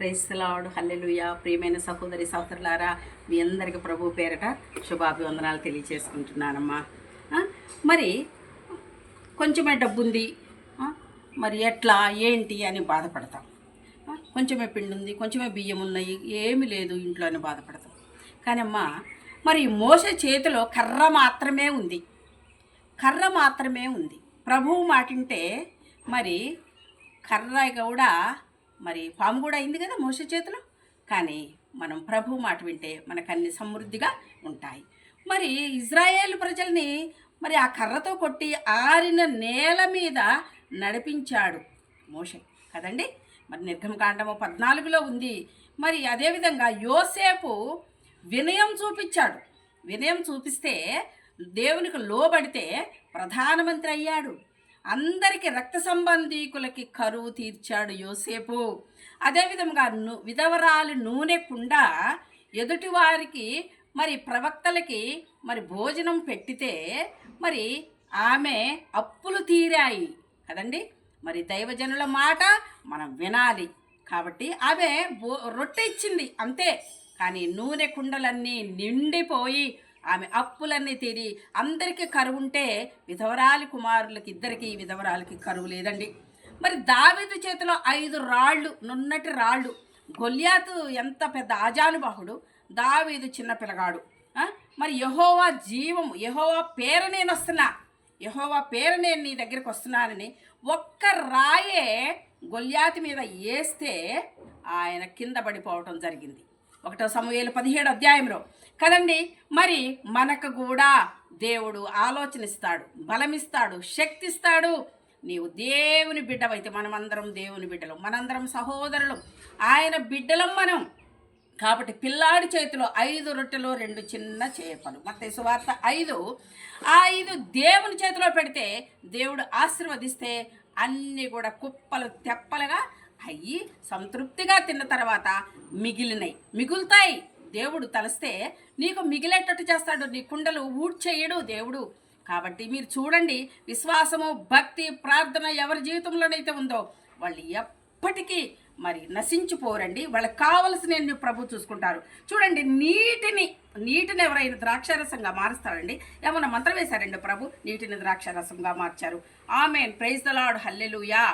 Praise the lord, హల్లెలూయా. ప్రియమైన సహోదరి సహోదరులారా, మీ అందరికీ ప్రభు పేరట శుభాభివందనాలు తెలియచేసుకుంటున్నానమ్మా. మరి కొంచెమే డబ్బు ఉంది, మరి ఎట్లా ఏంటి అని బాధపడతాం. కొంచెమే పిండి ఉంది, కొంచెమే బియ్యం ఉన్నాయి, ఏమీ లేదు ఇంట్లో అని బాధపడతాం. కానీ అమ్మా, మరి మోసే చేతిలో కర్ర మాత్రమే ఉంది, కర్ర మాత్రమే ఉంది. ప్రభువు మాటింటే మరి కర్ర కూడా మరి పాము కూడా అయింది కదా మోసే చేతిలో. కానీ మనం ప్రభు మాట వింటే మనకు అన్ని సమృద్ధిగా ఉంటాయి. మరి ఇజ్రాయేలు ప్రజల్ని మరి ఆ కర్రతో కొట్టి ఆరిన నేల మీద నడిపించాడు మోషే కదండి. మరి నిర్గమకాండము 14లో ఉంది. మరి అదేవిధంగా యోసేపు వినయం చూపించాడు. వినయం చూపిస్తే దేవునికి లోబడితే ప్రధానమంత్రి అయ్యాడు. అందరికీ రక్త సంబంధీకులకి కరువు తీర్చాడు యోసేపు. అదేవిధంగా విధవరాలు నూనె కుండ ఎదుటివారికి మరి ప్రవక్తలకి మరి భోజనం పెట్టితే మరి ఆమె అప్పులు తీరాయి కదండి. మరి దైవజనుల మాట మనం వినాలి కాబట్టి ఆమె రొట్టె ఇచ్చింది అంతే. కానీ నూనె కుండలన్నీ నిండిపోయి ఆమె అప్పులన్నీ తీరి అందరికీ కరువు ఉంటే విధవరాలి కుమారులకి ఇద్దరికి విధవరాలకి కరువు లేదండి. మరి దావీదు చేతిలో 5 రాళ్ళు, నున్నటి రాళ్ళు. గొల్యాతు ఎంత పెద్ద ఆజానుబాహుడు, దావీదు చిన్న పిల్లగాడు. మరి యెహోవా జీవము, యెహోవా పేరు నేను వస్తున్నా, యెహోవా పేరు నేను నీ దగ్గరికి వస్తున్నానని ఒక్క రాయే గొల్యాతు మీద వేస్తే ఆయన కింద పడిపోవటం జరిగింది. 1 సమూయేలు 17 అధ్యాయంలో కదండి. మరి మనకు కూడా దేవుడు ఆలోచనిస్తాడు, బలమిస్తాడు, శక్తిస్తాడు. నీవు దేవుని బిడ్డవైతే, మనమందరం దేవుని బిడ్డలం, మనందరం సహోదరులు, ఆయన బిడ్డలం మనం. కాబట్టి పిల్లాడి చేతిలో 5 రొట్టెలు 2 చిన్న చేపలు, మత్తయి సువార్త 5. ఆ 5 దేవుని చేతిలో పెడితే దేవుడు ఆశీర్వదిస్తే అన్నీ కూడా కుప్పలు తెప్పలుగా అయ్యి సంతృప్తిగా తిన్న తర్వాత మిగులుతాయి. దేవుడు తలస్తే నీకు మిగిలేటట్టు చేస్తాడు. నీ కుండలు ఊడ్చేయడు దేవుడు. కాబట్టి మీరు చూడండి, విశ్వాసము, భక్తి, ప్రార్థన ఎవరి జీవితంలోనైతే ఉందో వాళ్ళు ఎప్పటికీ మరి నశించిపోరండి. వాళ్ళకి కావలసిన ప్రభు చూసుకుంటారు. చూడండి, నీటిని ఎవరైనా ద్రాక్షారసంగా మారుస్తారండి. ఏమన్నా మంత్రం వేశారండి ప్రభు, నీటిని ద్రాక్షారసంగా మార్చారు. ఆమేన్, ప్రైజ్ ద లార్డ్, హల్లెలూయా.